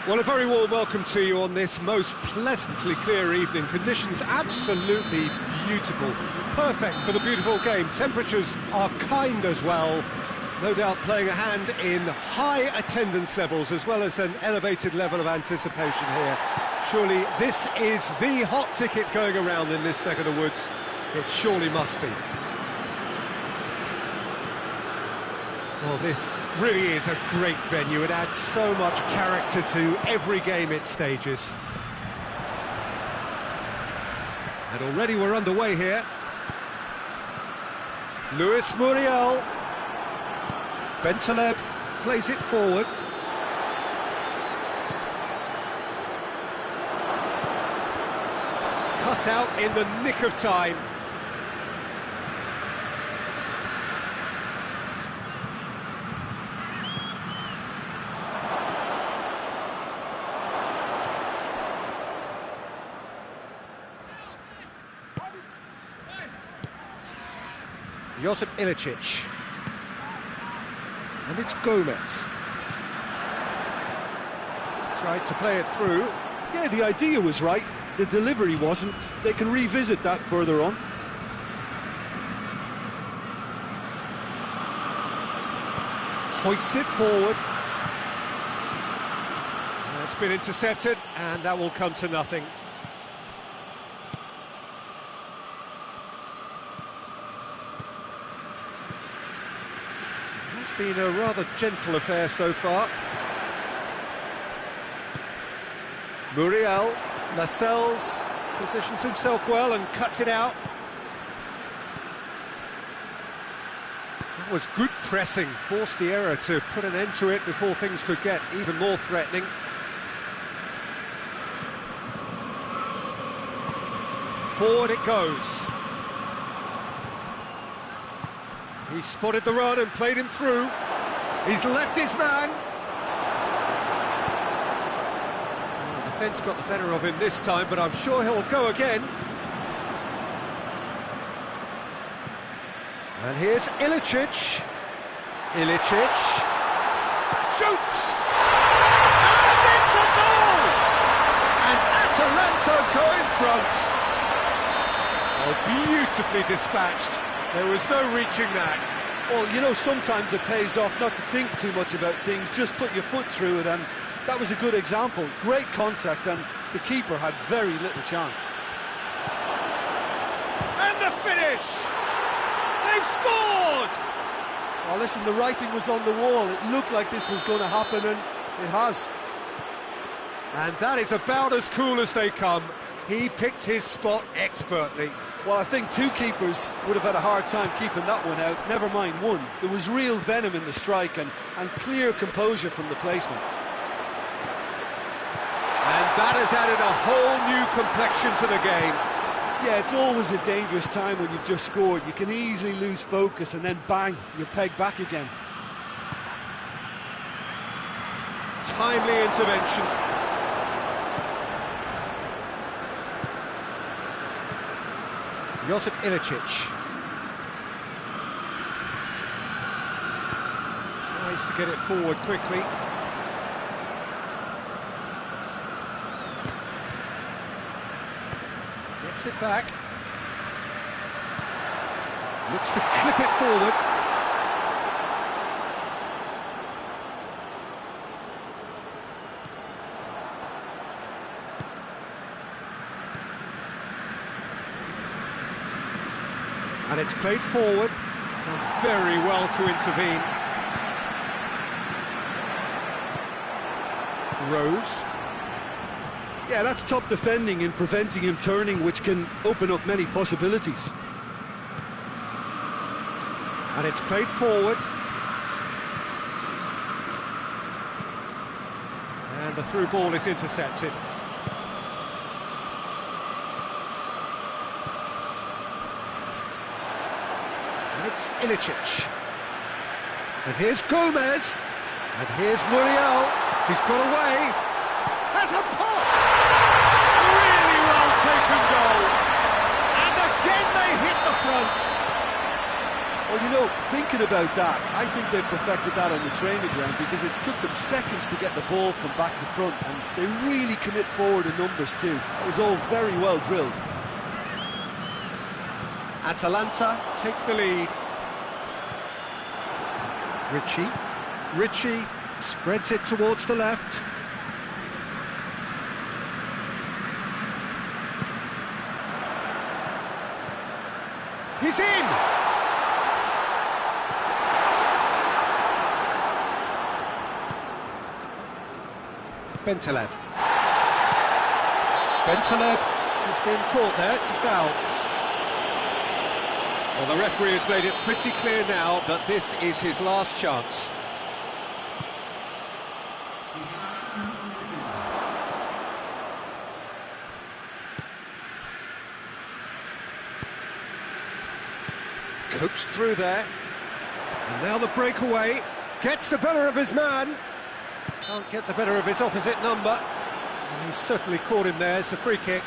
Well, a very warm welcome to you on this most pleasantly clear evening. Conditions absolutely beautiful, perfect for the beautiful game. Temperatures are kind as well, no doubt playing a hand in high attendance levels as well as an elevated level of anticipation here. Surely this is the hot ticket going around in this neck of the woods. It surely must be. Well, this really is a great venue. It adds so much character to every game it stages. And already we're underway here. Luis Muriel. Bentaleb plays it forward. Cut out in the nick of time. Josip Ilicic. And it's Gomez. Tried to play it through. Yeah, the idea was right. The delivery wasn't. They can revisit that further on. Hoists it forward. It's been intercepted, and that will come to nothing. It's been a rather gentle affair so far. Muriel, Lascelles positions himself well and cuts it out. That was good pressing, forced the error to put an end to it before things could get even more threatening. Forward it goes. He spotted the run and played him through. He's left his man. The defence got the better of him this time, but I'm sure he'll go again. And here's Ilicic. Ilicic shoots! And it's a goal! And Atalanta go in front. Oh, beautifully dispatched. There was no reaching that. Well, you know, sometimes it pays off not to think too much about things, just put your foot through it, and that was a good example. Great contact, and the keeper had very little chance. And the finish! They've scored! Well, listen, the writing was on the wall. It looked like this was going to happen, and it has. And that is about as cool as they come. He picked his spot expertly. Well, I think two keepers would have had a hard time keeping that one out, never mind one. There was real venom in the strike and clear composure from the placement. And that has added a whole new complexion to the game. Yeah, it's always a dangerous time when you've just scored. You can easily lose focus and then bang, you're pegged back again. Timely intervention. Josip Ilicic tries to get it forward quickly. Gets it back. Looks to clip it forward. And it's played forward. Done very well to intervene. Rose. Yeah, that's top defending and preventing him turning, which can open up many possibilities. And it's played forward. And the through ball is intercepted. It's Ilicic. And here's Gomez. And here's Muriel. He's got away. Has a pop! Really well taken goal. And again they hit the front. Well, you know, thinking about that. I think they've perfected that on the training ground because it took them seconds to get the ball from back to front, and they really commit forward in numbers too. It was all very well drilled. Atalanta take the lead. Richie spreads it towards the left. He's in! Bentaleb has been caught there, it's a foul. Well, the referee has made it pretty clear now that this is his last chance. Coaxed through there. And now the breakaway. Gets the better of his man. Can't get the better of his opposite number. And he's certainly caught him there. It's a free kick.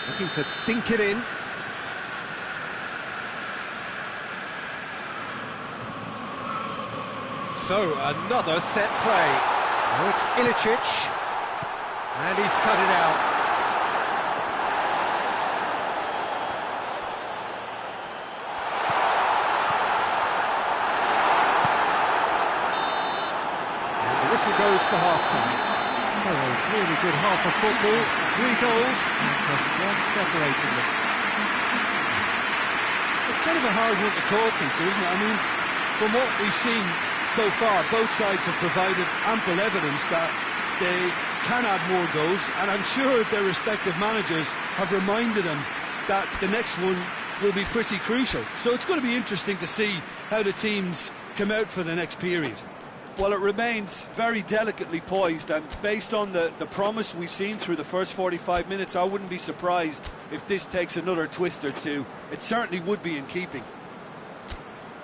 Looking to dink it in. So, another set play. Oh, it's Ilicic. And he's cut it out. And the whistle goes for half-time. So, a really good half of football. 3 goals and just one separating them. It's kind of a hard one to call, Peter, isn't it? I mean, from what we've seen so far, both sides have provided ample evidence that they can add more goals, and I'm sure their respective managers have reminded them that the next one will be pretty crucial. So it's going to be interesting to see how the teams come out for the next period. Well, it remains very delicately poised, and based on the promise we've seen through the first 45 minutes, I wouldn't be surprised if this takes another twist or two. It certainly would be in keeping.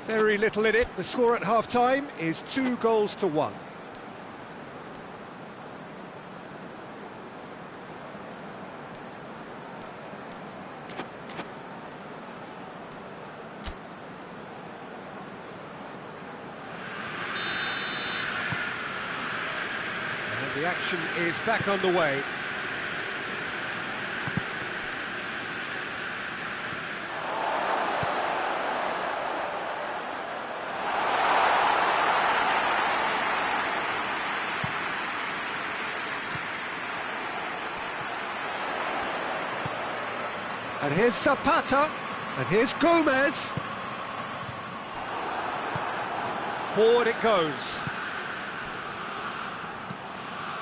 Very little in it. The score at half-time is 2-1. And the action is back underway. And here's Zapata, and here's Gomez. Forward it goes.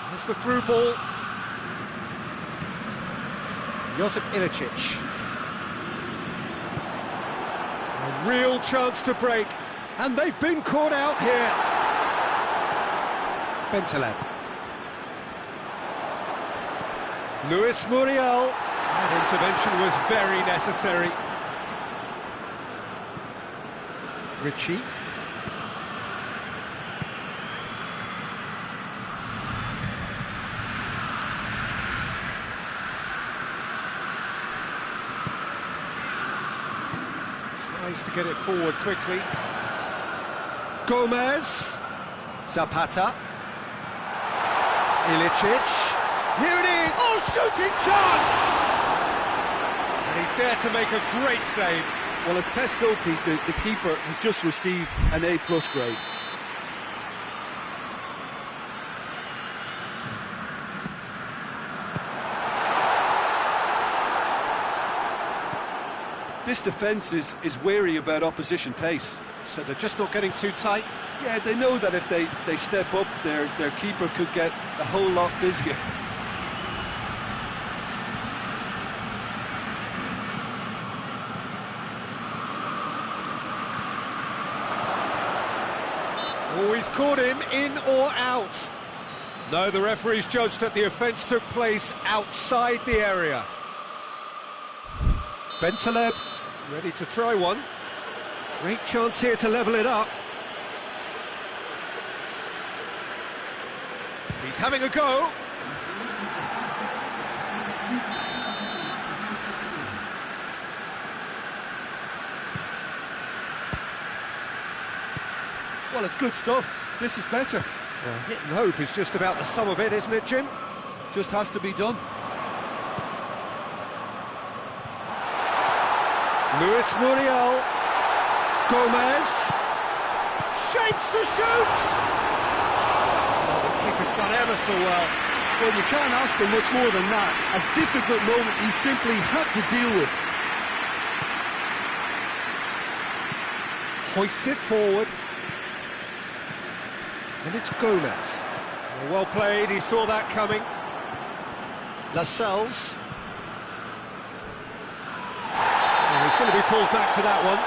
There's the through ball. Josip Ilicic. A real chance to break, and they've been caught out here. Bentaleb. Luis Muriel. That intervention was very necessary. Richie. Tries to get it forward quickly. Gomez. Zapata. Ilicic. Here it is! Oh, shooting chance! And he's there to make a great save. Well, as Tesco, Peter, the keeper has just received an A+ grade. This defence is wary about opposition pace. So they're just not getting too tight. Yeah, they know that if they step up, their keeper could get a whole lot busier. Oh, he's caught him in or out. No, the referee's judged that the offence took place outside the area. Bentaleb ready to try one. Great chance here to level it up. He's having a go. Well, it's good stuff. This is better. Well, hit and hope is just about the sum of it, isn't it, Jim? Just has to be done. Luis Muriel. Gomez. Shapes to shoot! Oh, the keeper's done ever so well. Well, you can't ask for much more than that. A difficult moment he simply had to deal with. Hoists it forward. And it's Gomez. Well played, he saw that coming. Lascelles. Oh, he's going to be pulled back for that one.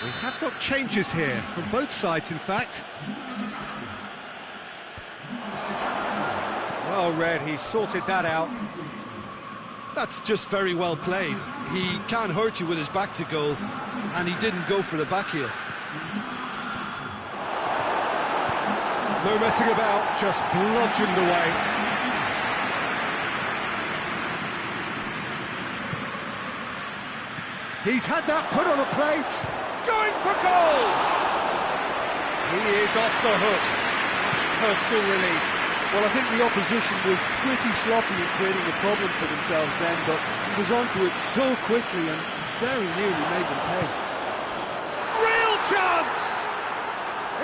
We have got changes here, from both sides in fact. Well read, he sorted that out. That's just very well played. He can't hurt you with his back to goal, and he didn't go for the back heel. No messing about, just bludgeoned away. He's had that put on a plate. Going for goal! He is off the hook. That's personal relief. Well, I think the opposition was pretty sloppy in creating a problem for themselves then, but he was onto it so quickly and very nearly made them pay. Real chance!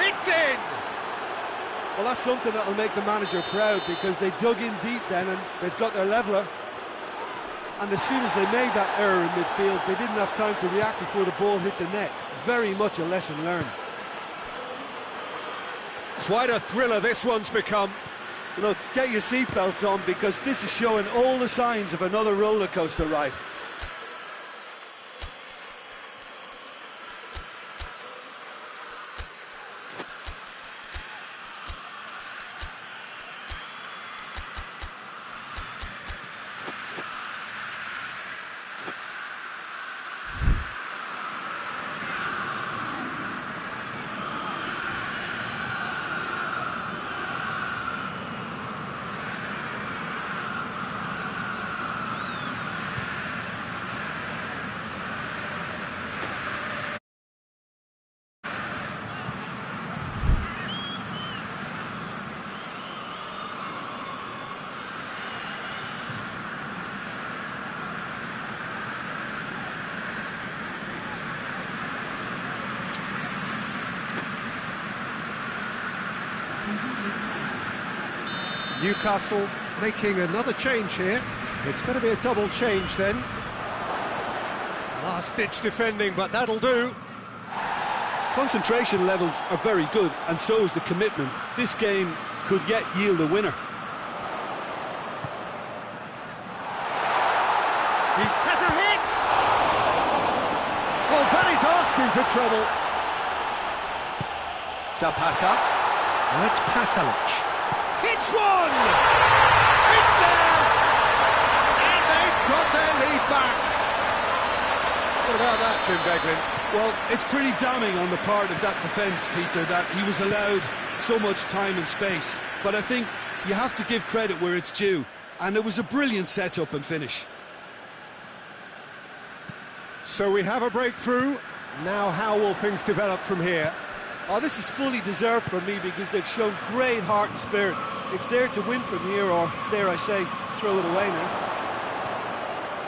It's in! Well, that's something that'll make the manager proud, because they dug in deep then and they've got their leveller. And as soon as they made that error in midfield, they didn't have time to react before the ball hit the net. Very much a lesson learned. Quite a thriller this one's become. Look, get your seatbelts on, because this is showing all the signs of another roller coaster ride. Newcastle making another change here. It's going to be a double change then. Last-ditch defending, but that'll do. Concentration levels are very good, and so is the commitment. This game could yet yield a winner. He has a hit! Well, that is asking for trouble. Zapata. And it's Pasalic. Hits one! It's there! And they've got their lead back. What about that, Jim Beglin? Well, it's pretty damning on the part of that defence, Peter, that he was allowed so much time and space. But I think you have to give credit where it's due, and it was a brilliant setup and finish. So we have a breakthrough. Now how will things develop from here? Oh, this is fully deserved for me because they've shown great heart and spirit. It's there to win from here, or dare I say, throw it away now.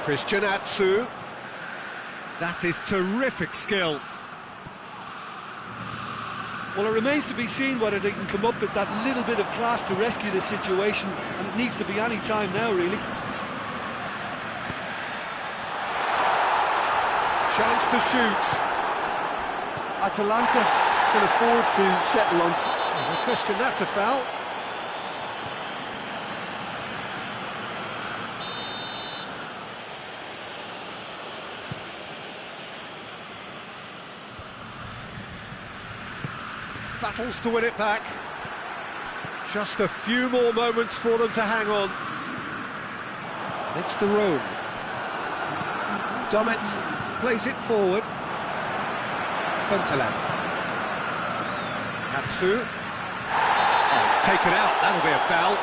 Christian Atsu. That is terrific skill. Well, it remains to be seen whether they can come up with that little bit of class to rescue the situation, and it needs to be any time now, really. Chance to shoot. Atalanta can afford to settle on... Well, Christian, that's a foul. Battles to win it back. Just a few more moments for them to hang on. And it's the Rome. Domet plays it forward. Bentaleb. Atsu. Oh, it's taken out. That'll be a foul.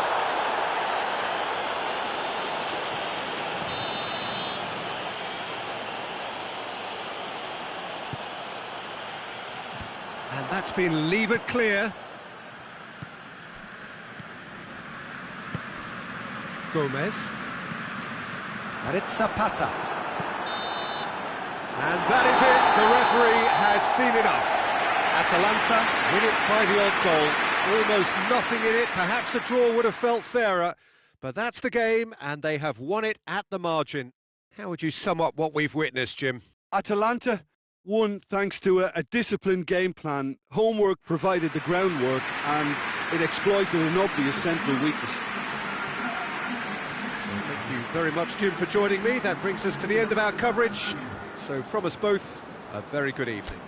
And that's been levered clear. Gomez. And it's Zapata. And that is it. The referee has seen enough. Atalanta win it by the odd goal. Almost nothing in it. Perhaps a draw would have felt fairer. But that's the game, and they have won it at the margin. How would you sum up what we've witnessed, Jim? Atalanta won thanks to a disciplined game plan. Homework provided the groundwork, and it exploited an obvious central weakness. Thank you very much, Jim, for joining me. That brings us to the end of our coverage. So from us both, a very good evening.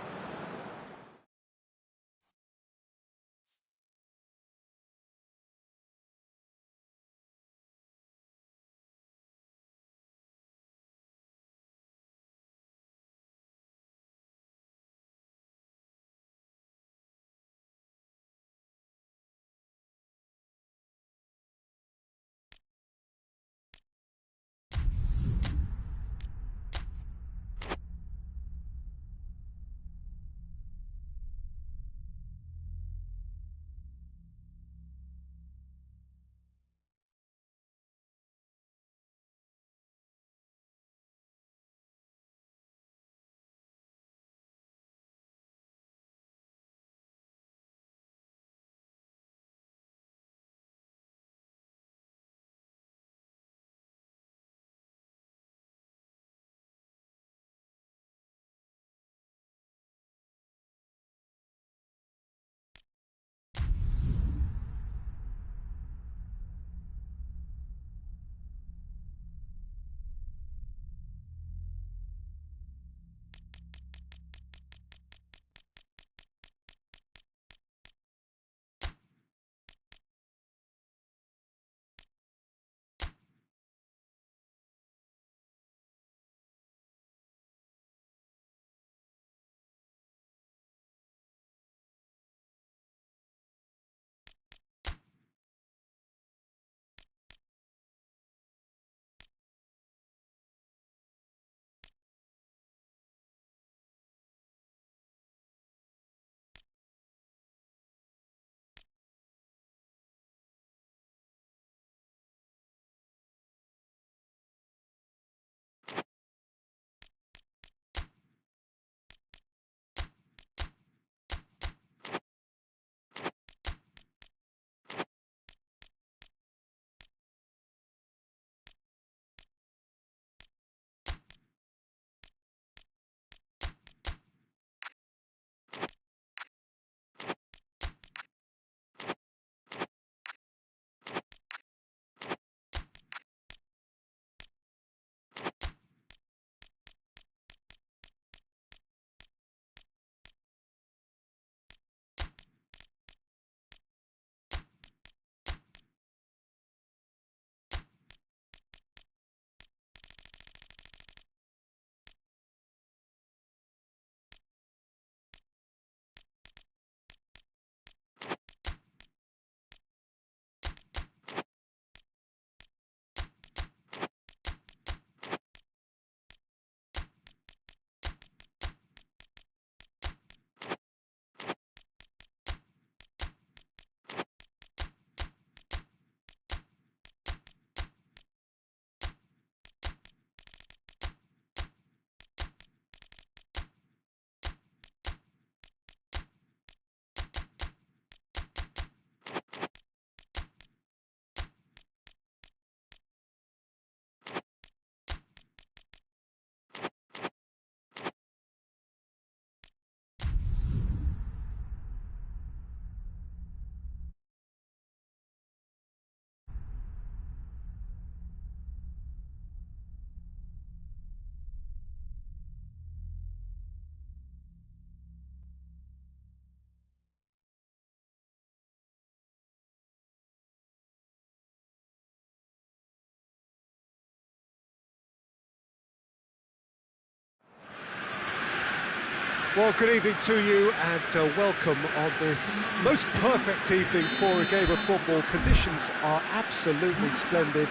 Well, good evening to you and welcome on this most perfect evening for a game of football. Conditions are absolutely splendid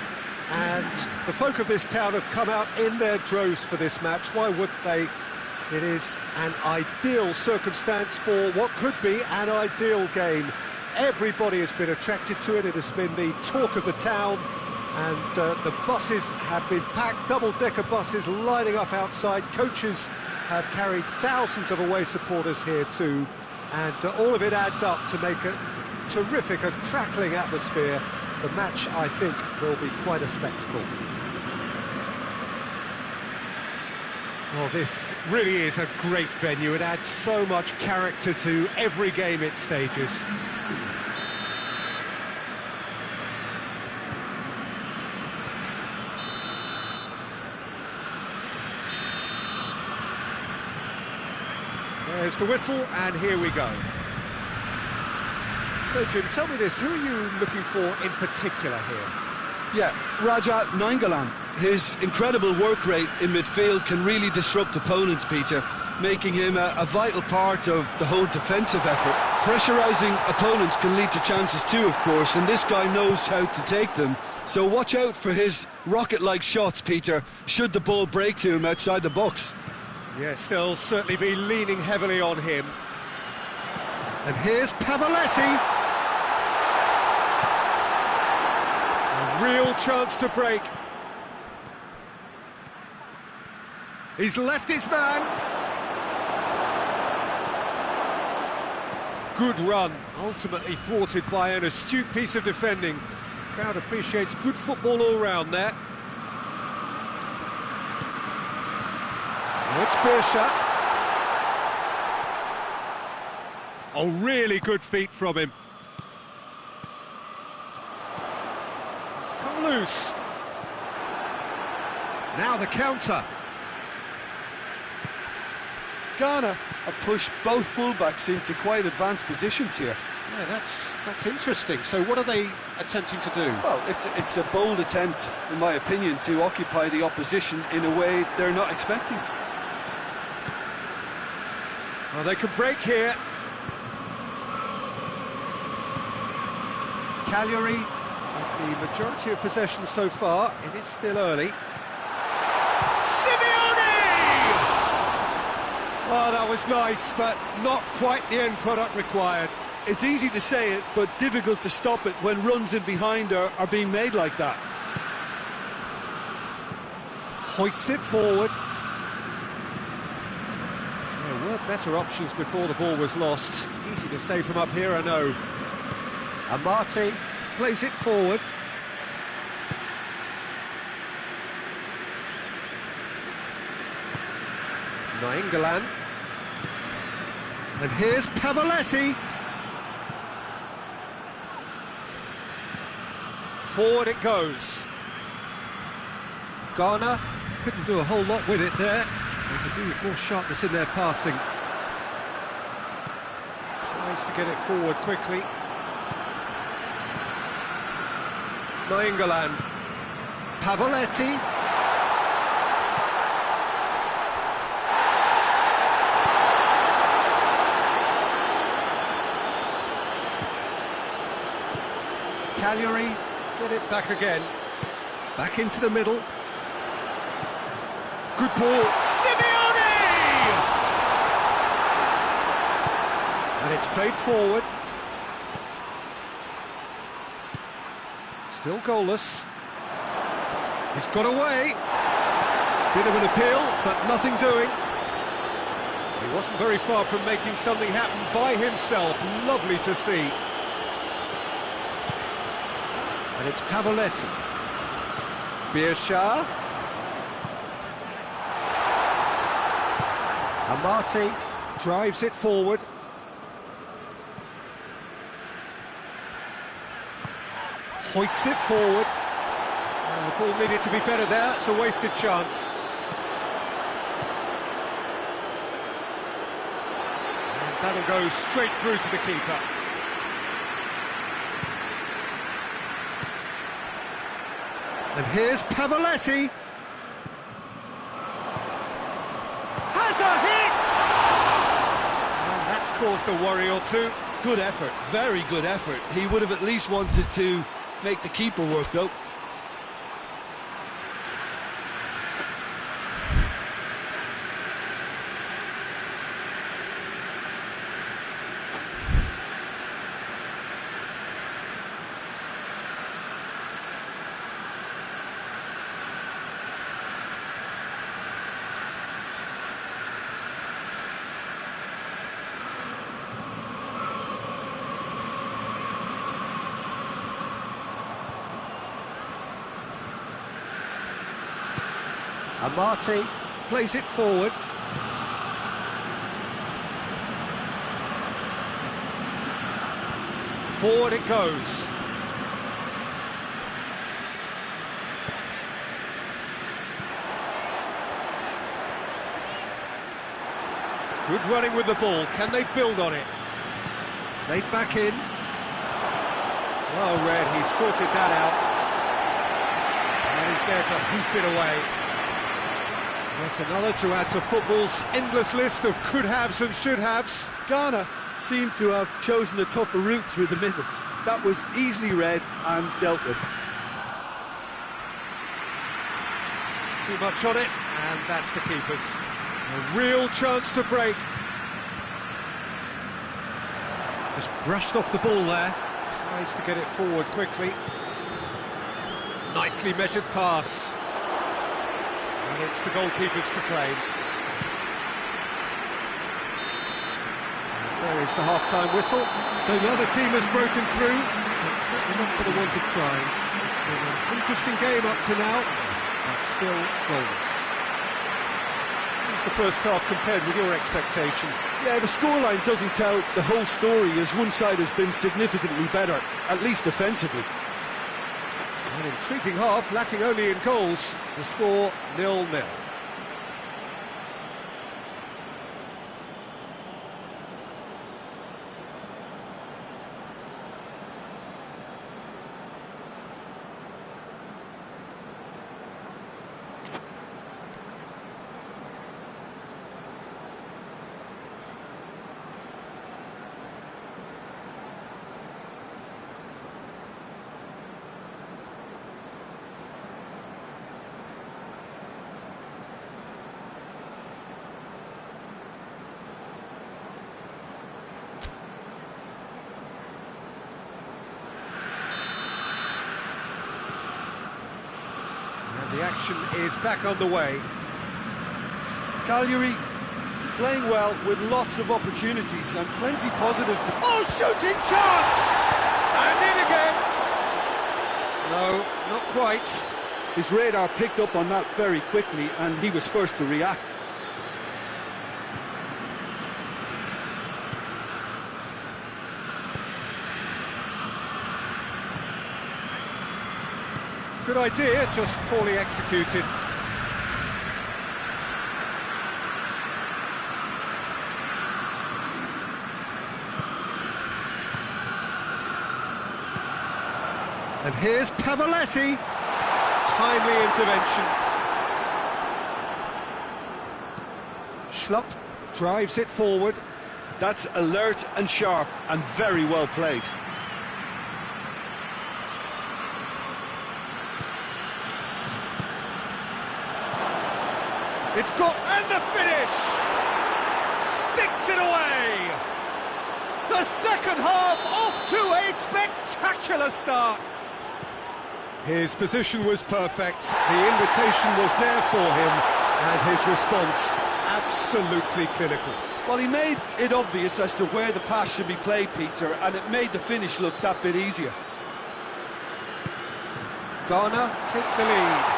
and the folk of this town have come out in their droves for this match. Why wouldn't they? It is an ideal circumstance for what could be an ideal game. Everybody has been attracted to it. It has been the talk of the town, and the buses have been packed, double-decker buses lining up outside. Coaches have carried thousands of away supporters here too, and all of it adds up to make a terrific and crackling atmosphere. The match, I think, will be quite a spectacle. Well, this really is a great venue. It adds so much character to every game it stages. There's the whistle, and here we go. So, Jim, tell me this, who are you looking for in particular here? Yeah, Raja Nainggolan. His incredible work rate in midfield can really disrupt opponents, Peter, making him a vital part of the whole defensive effort. Pressurising opponents can lead to chances too, of course, and this guy knows how to take them. So watch out for his rocket-like shots, Peter, should the ball break to him outside the box. Yes, they'll certainly be leaning heavily on him. And here's Pavoletti. A real chance to break. He's left his man. Good run, ultimately thwarted by an astute piece of defending. Crowd appreciates good football all round there. It's Bearkr. Oh, really good feet from him. It's come loose. Now the counter. Ghana have pushed both fullbacks into quite advanced positions here. Yeah, that's interesting. So what are they attempting to do? Well, it's a bold attempt, in my opinion, to occupy the opposition in a way they're not expecting. Well, they could break here. Cagliari, with the majority of possession so far. It is still early. Oh, that was nice, but not quite the end product required. It's easy to say it, but difficult to stop it when runs in behind are being made like that. Hoists it forward. There were better options before the ball was lost. Easy to say from up here, I know. Amati plays it forward. Nainggolan. And here's Pavoletti. Forward it goes. Ghana couldn't do a whole lot with it there. They could do with more sharpness in their passing. Tries to get it forward quickly. Nainggolan. Pavoletti. Cagliari get it back again. Back into the middle. Good ball. Simeone! And it's played forward. Still goalless. He's got away. Bit of an appeal, but nothing doing. He wasn't very far from making something happen by himself. Lovely to see. And it's Pavoletti. Bearkr. Amati drives it forward. Hoists it forward. Oh, the ball needed to be better there. It's a wasted chance. And that'll go straight through to the keeper. And here's Pavoletti. Has a hit! caused a worry or two. Good effort, very good effort. He would have at least wanted to make the keeper work, though. Amati plays it forward. Forward it goes. Good running with the ball. Can they build on it? Played back in. Well read, he sorted that out. And he's there to hoof it away. That's another to add to football's endless list of could-haves and should-haves. Ghana seemed to have chosen a tougher route through the middle. That was easily read and dealt with. Too much on it, and that's the keeper's. A real chance to break. Just brushed off the ball there. Tries to get it forward quickly. Nicely measured pass. And it's the goalkeepers to claim. There is the half-time whistle. So the other team has broken through, but certainly not for the want of trying. It's been an interesting game up to now, but still goals. How's the first half compared with your expectation? Yeah, the scoreline doesn't tell the whole story, as one side has been significantly better, at least defensively. An intriguing half, lacking only in goals. The score 0-0. The action is back on the way. Cagliari playing well with lots of opportunities and plenty positives to... Oh, shooting chance! And in again! No, not quite. His radar picked up on that very quickly and he was first to react. Good idea, just poorly executed. And here's Pavoletti. Timely intervention. Schlupp drives it forward. That's alert and sharp and very well played. It's got, and the finish! Sticks it away! The second half off to a spectacular start! His position was perfect, the invitation was there for him, and his response absolutely clinical. Well, he made it obvious as to where the pass should be played, Peter, and it made the finish look that bit easier. Ghana take the lead.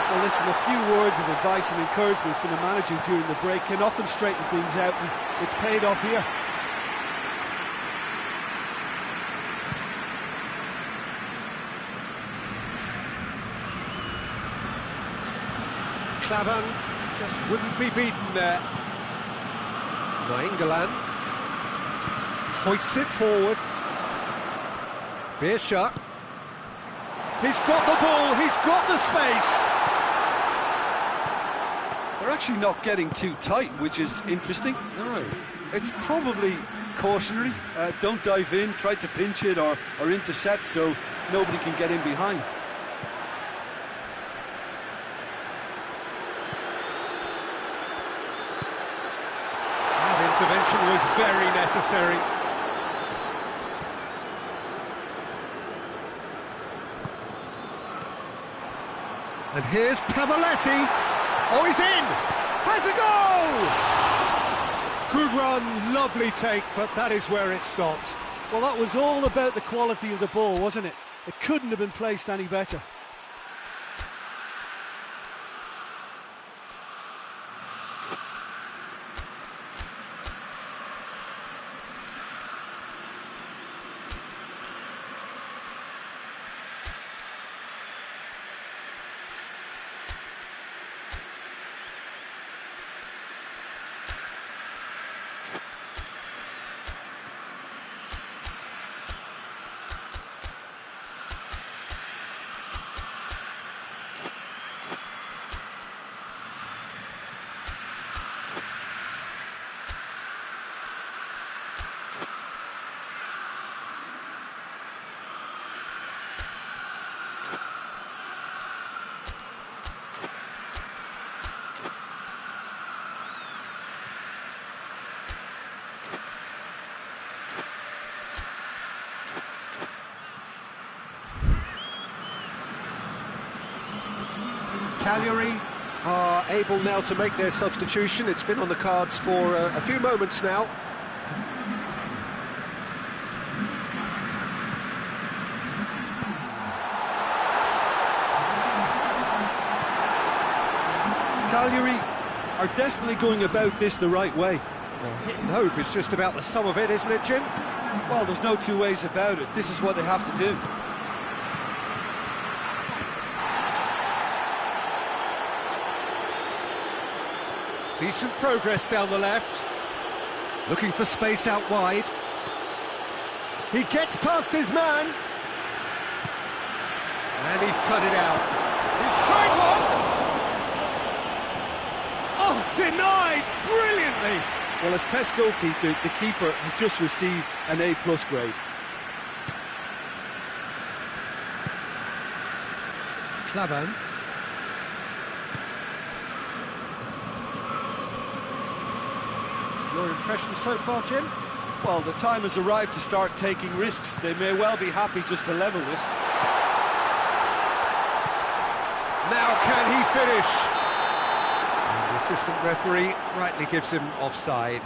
Well, listen, a few words of advice and encouragement from the manager during the break can often straighten things out, and it's paid off here. Klavan just wouldn't be beaten there. Nainggolan hoists it forward. Bearkr. He's got the ball, he's got the space. They're actually not getting too tight, which is interesting. No. It's probably cautionary. Don't dive in, try to pinch it or intercept so nobody can get in behind. That intervention was very necessary. And here's Pavlesi. Oh, he's in! Has a goal! Good run, lovely take, but that is where it stopped. Well, that was all about the quality of the ball, wasn't it? It couldn't have been placed any better. Cagliari are able now to make their substitution. It's been on the cards for a few moments now. Cagliari are definitely going about this the right way. Well, hit and hope is just about the sum of it, isn't it, Jim? Well, there's no two ways about it. This is what they have to do. Decent progress down the left. Looking for space out wide. He gets past his man. And he's cut it out. He's tried one. Oh, denied brilliantly. Well, as test goalkeeper, the keeper has just received an A+ grade. Klavan. Your impression so far, Jim? Well, the time has arrived to start taking risks. They may well be happy just to level this. Now can he finish? And the assistant referee rightly gives him offside.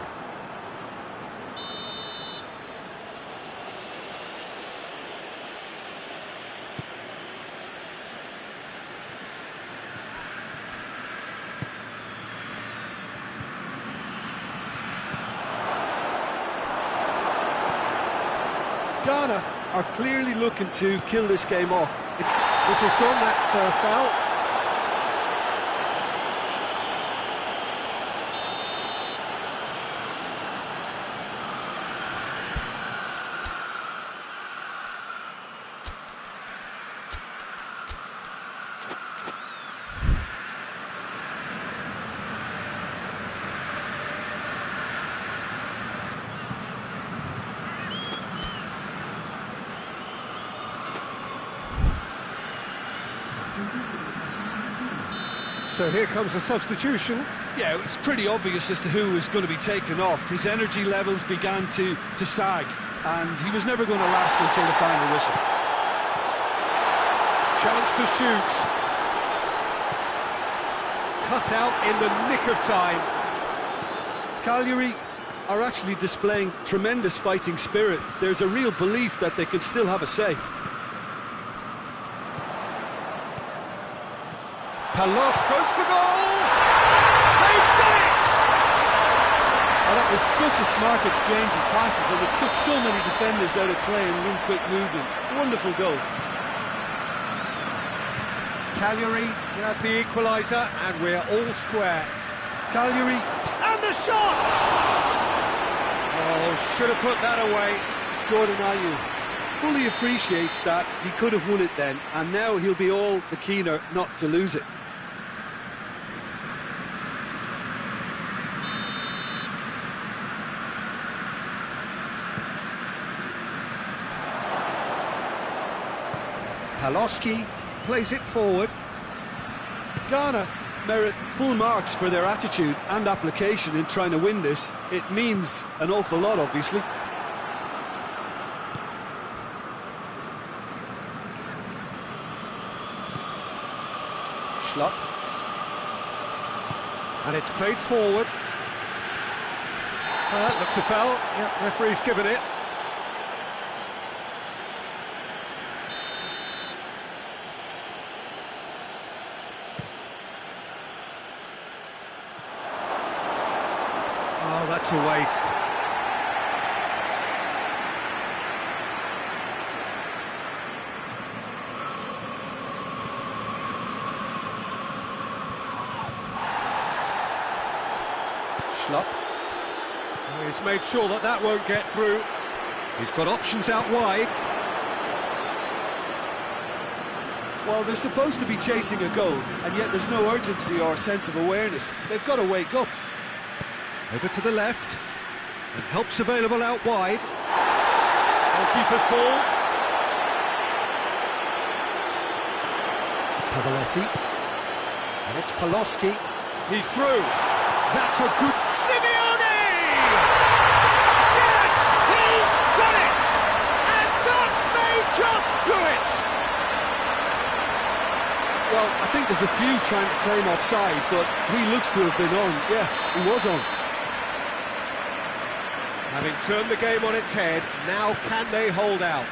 Ghana are clearly looking to kill this game off. This is gone, that's foul. So here comes the substitution. Yeah, it's pretty obvious as to who was going to be taken off. His energy levels began to sag, and he was never going to last until the final whistle. Chance to shoot. Cut out in the nick of time. Cagliari are actually displaying tremendous fighting spirit. There's a real belief that they can still have a say. Palos goes for goal! They've done it! Oh, that was such a smart exchange of passes, and it took so many defenders out of play in one quick movement. Wonderful goal. Cagliari grab the equaliser, and we're all square. Cagliari, and the shot! Oh, should have put that away. Jordan Ayew fully appreciates that he could have won it then, and now he'll be all the keener not to lose it. Paloski plays it forward. Ghana merit full marks for their attitude and application in trying to win this. It means an awful lot, obviously. Schlupp. And it's played forward. That looks a foul. Yep, referee's given it. Oh, that's a waste. Schlupp. Oh, he's made sure that that won't get through. He's got options out wide. Well, they're supposed to be chasing a goal, and yet there's no urgency or sense of awareness. They've got to wake up. Over to the left, and help's available out wide. Goalkeeper's ball. Pavoletti, and it's Paloski. He's through. That's a good Simeone! Yes, he's done it, and that may just do it. Well, I think there's a few trying to claim offside, but he looks to have been on. Yeah, he was on. Having turned the game on its head, now can they hold out?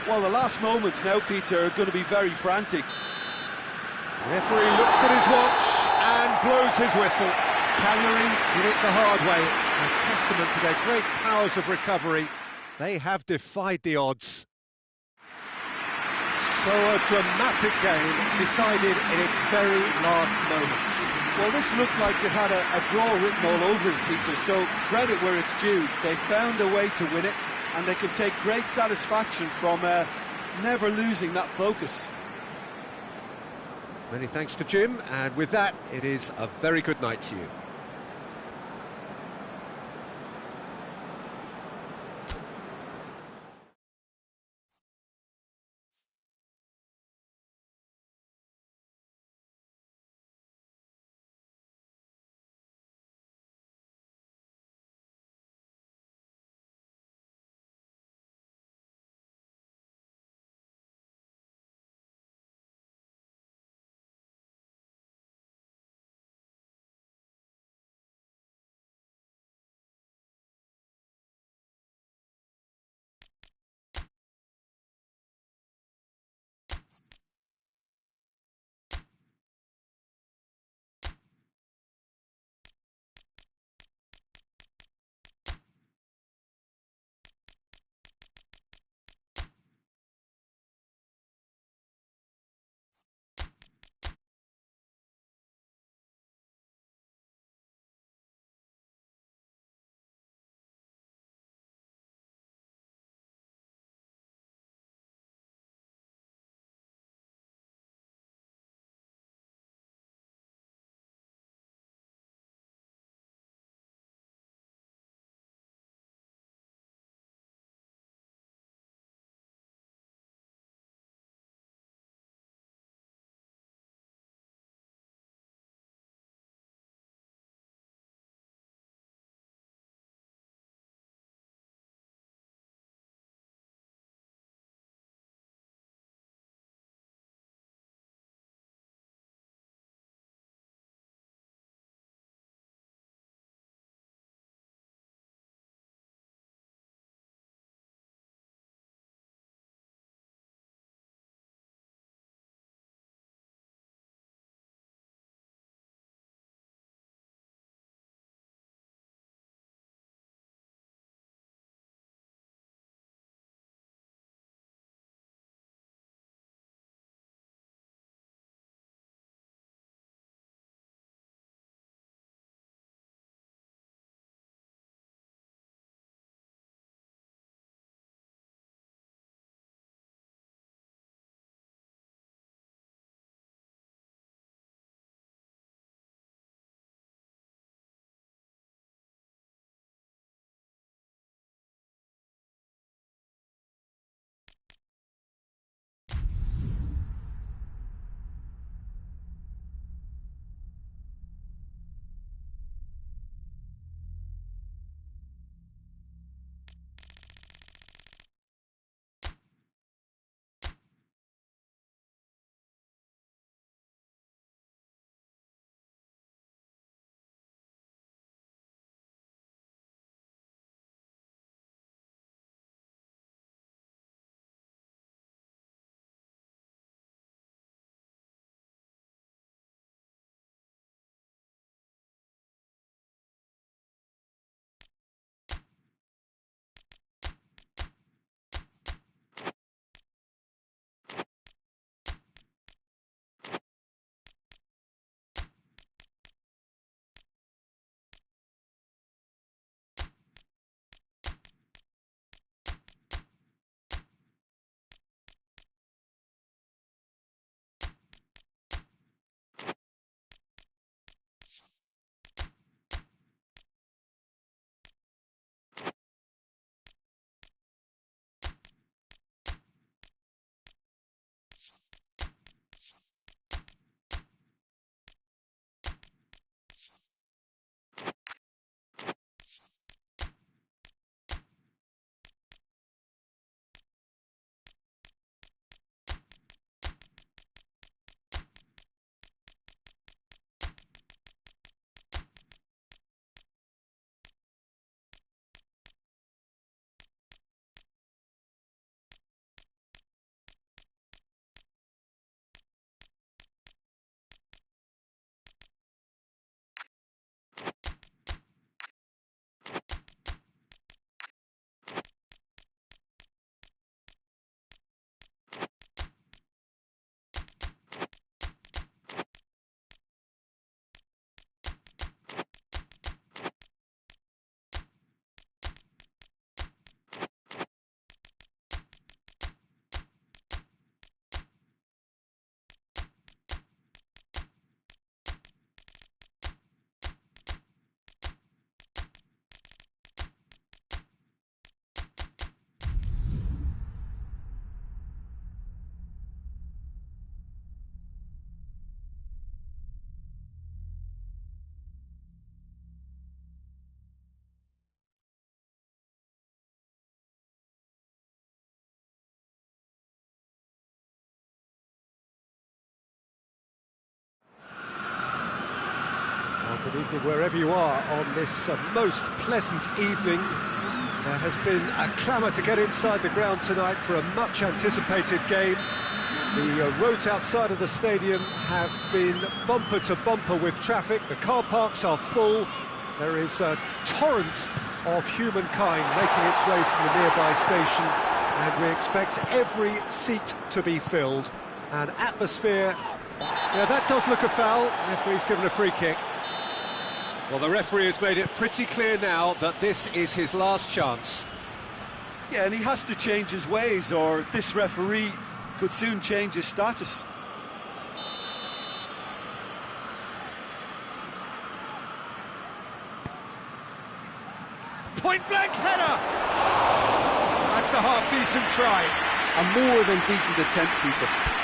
Well, the last moments now, Peter, are going to be very frantic. The referee looks at his watch and blows his whistle. Cagliari did it the hard way. A testament to their great powers of recovery. They have defied the odds. So a dramatic game decided in its very last moments. Well, this looked like it had a draw written all over it, Peter, so credit where it's due. They found a way to win it, and they can take great satisfaction from never losing that focus. Many thanks to Jim, and with that, it is a very good night to you. Good evening wherever you are on this most pleasant evening. There has been a clamour to get inside the ground tonight for a much-anticipated game. The roads outside of the stadium have been bumper to bumper with traffic. The car parks are full. There is a torrent of humankind making its way from the nearby station, and we expect every seat to be filled. An atmosphere... Yeah, that does look a foul. The referee's given a free kick. Well, the referee has made it pretty clear now that this is his last chance. Yeah, and he has to change his ways, or this referee could soon change his status. Point-blank header! That's a half-decent try. A more than decent attempt, Peter.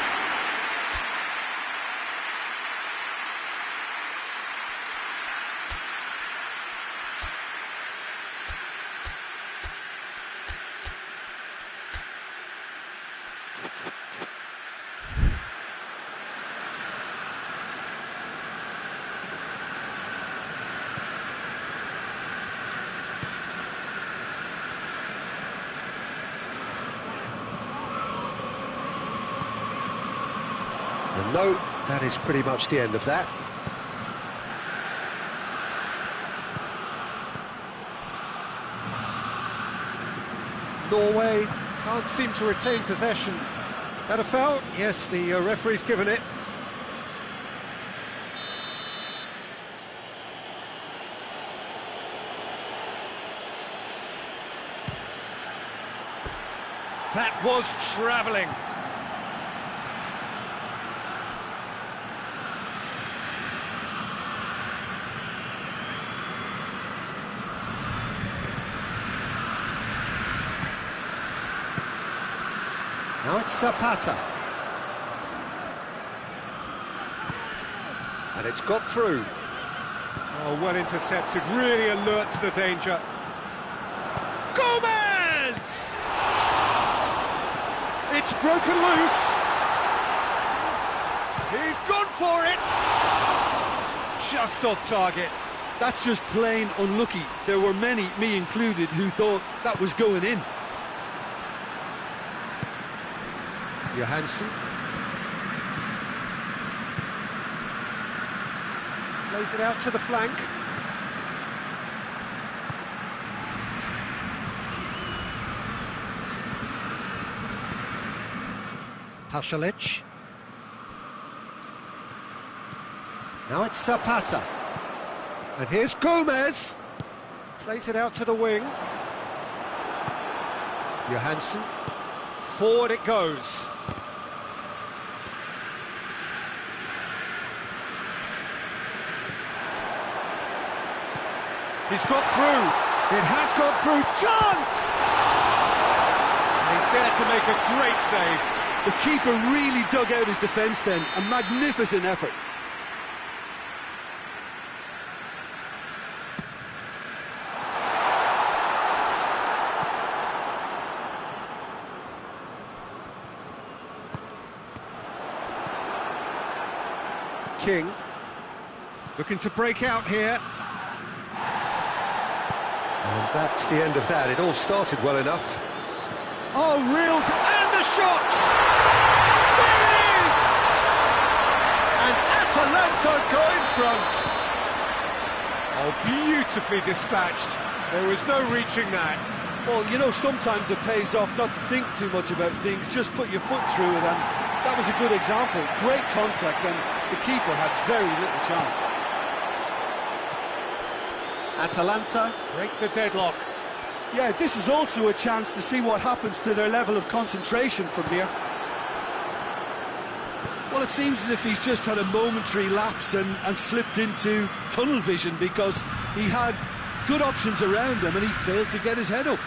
And no, that is pretty much the end of that. Norway can't seem to retain possession. That a foul? Yes, the referee's given it. That was travelling. Now it's Zapata. And it's got through. Oh, well intercepted, really alert to the danger. Gomez! It's broken loose. He's gone for it. Just off target. That's just plain unlucky. There were many, me included, who thought that was going in. Johansson plays it out to the flank. Pasalic. Now it's Zapata. And here's Gomez. Plays it out to the wing. Johansson. Forward it goes. He's got through. It has got through. Chance! And he's there to make a great save. The keeper really dug out his defence then. A magnificent effort. King looking to break out here. And that's the end of that. It all started well enough. Oh, reeled, and the shot! There it is! And Atalanta go in front. Oh, beautifully dispatched. There was no reaching that. Well, you know, sometimes it pays off not to think too much about things, just put your foot through it, and that was a good example. Great contact, and the keeper had very little chance. Atalanta break the deadlock. Yeah, this is also a chance to see what happens to their level of concentration from here. Well, it seems as if he's just had a momentary lapse and slipped into tunnel vision, because he had good options around him and he failed to get his head up.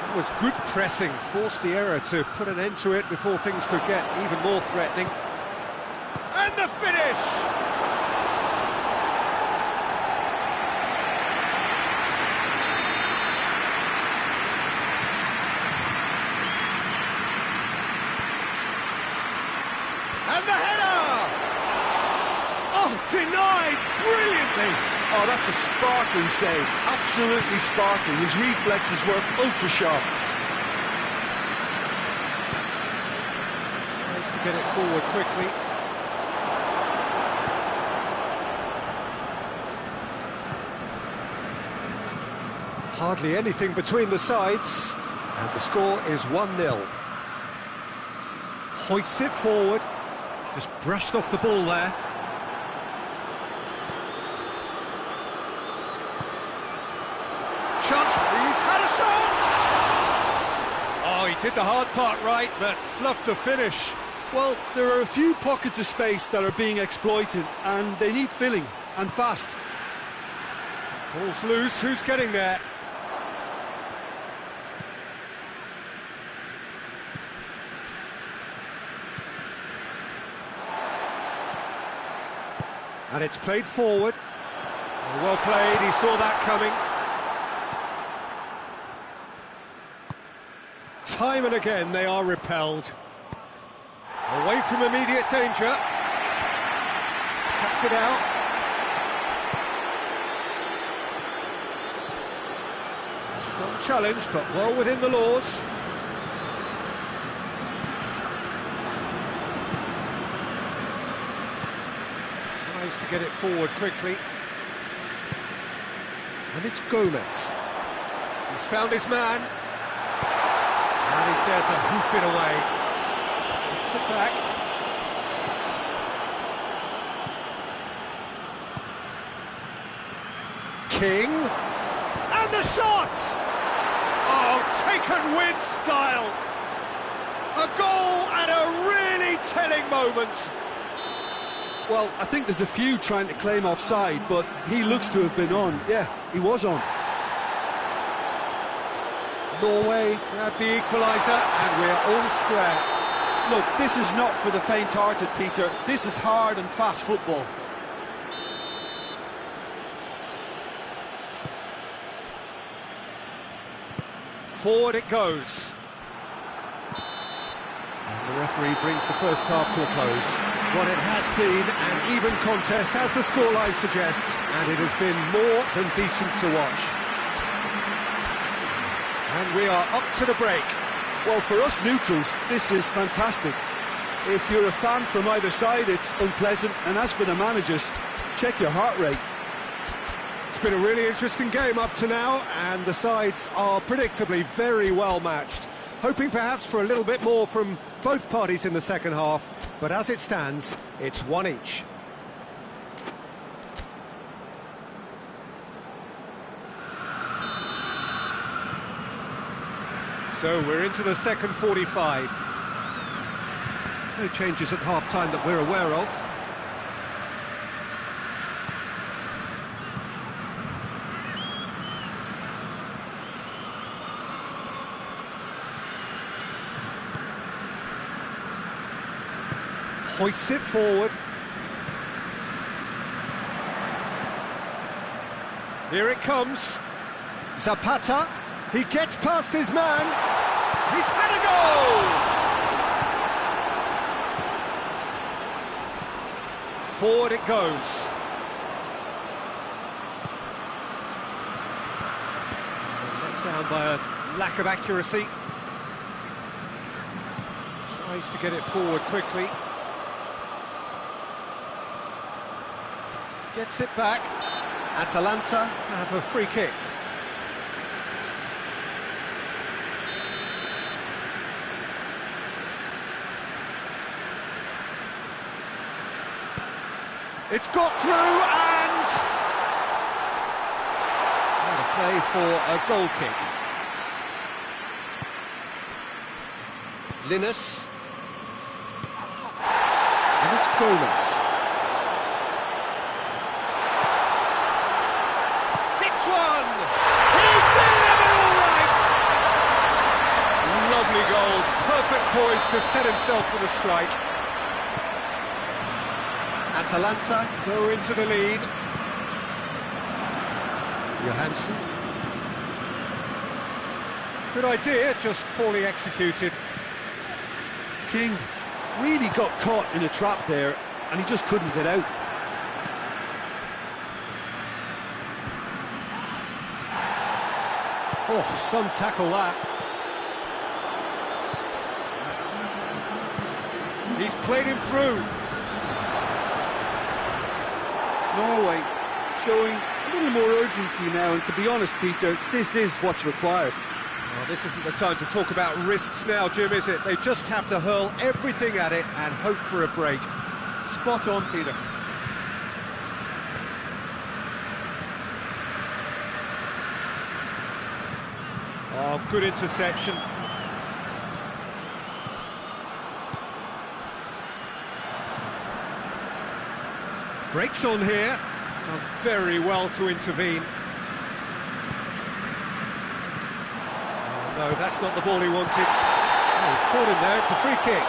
That was good pressing, forced the error to put an end to it before things could get even more threatening. And the finish! And the brilliantly. Oh, that's a sparkling save. Absolutely sparkling. His reflexes were ultra sharp. Tries to get it forward quickly. Hardly anything between the sides, and the score is 1-0. Hoists it forward, just brushed off the ball there. Chance, he's had a shot! Oh, he did the hard part right, but fluffed the finish. Well, there are a few pockets of space that are being exploited, and they need filling, and fast. Ball's loose, who's getting there? And it's played forward. Well played, he saw that coming. Time and again they are repelled. Away from immediate danger. Cuts it out. Strong challenge, but well within the laws. Tries to get it forward quickly. And it's Gomez. He's found his man. And he's there to hoof it away. Puts it back. King. And the shot! Oh, taken with style. A goal at a really telling moment. Well, I think there's a few trying to claim offside, but he looks to have been on. Yeah, he was on. Norway grab the equaliser, and we're all square. Look, this is not for the faint-hearted, Peter. This is hard and fast football. Forward it goes. And the referee brings the first half to a close. What it has been an even contest, as the scoreline suggests, and it has been more than decent to watch. And we are up to the break. Well, for us neutrals, this is fantastic. If you're a fan from either side, it's unpleasant. And as for the managers, check your heart rate. It's been a really interesting game up to now, and the sides are predictably very well matched. Hoping perhaps for a little bit more from both parties in the second half, but as it stands, it's one each. So we're into the second 45. No changes at half-time that we're aware of. Hoists it forward. Here it comes. Zapata. He gets past his man. He's had a goal! Forward it goes. Let down by a lack of accuracy. Tries to get it forward quickly. Gets it back. Atalanta have a free kick. It's got through and... out of play for a goal kick. Linus. And it's Gomez. Hits one! He's delivered all right! Lovely goal, perfect poise to set himself for the strike. Atalanta go into the lead. Johansson. Good idea, just poorly executed. King really got caught in a trap there, and he just couldn't get out. Oh, some tackle that. He's played him through. Norway showing a little more urgency now, and to be honest, Peter, this is what's required. Well, this isn't the time to talk about risks now, Jim, is it? They just have to hurl everything at it and hope for a break. Spot on, Peter. Oh, good interception. Breaks on here. Done very well to intervene. Oh, no, that's not the ball he wanted. Oh, he's caught him there. It's a free kick.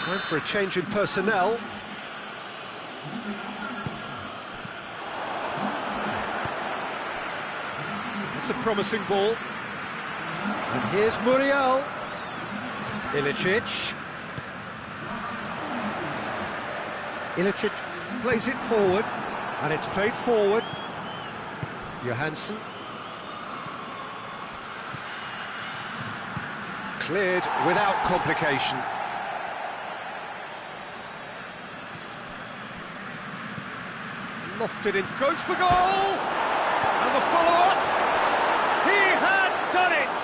Time for a change in personnel. It's a promising ball. And here's Muriel. Ilicic. Ilicic plays it forward, and it's played forward. Johansson. Cleared without complication. Lofted in, goes for goal! And the follow-up! He has done it!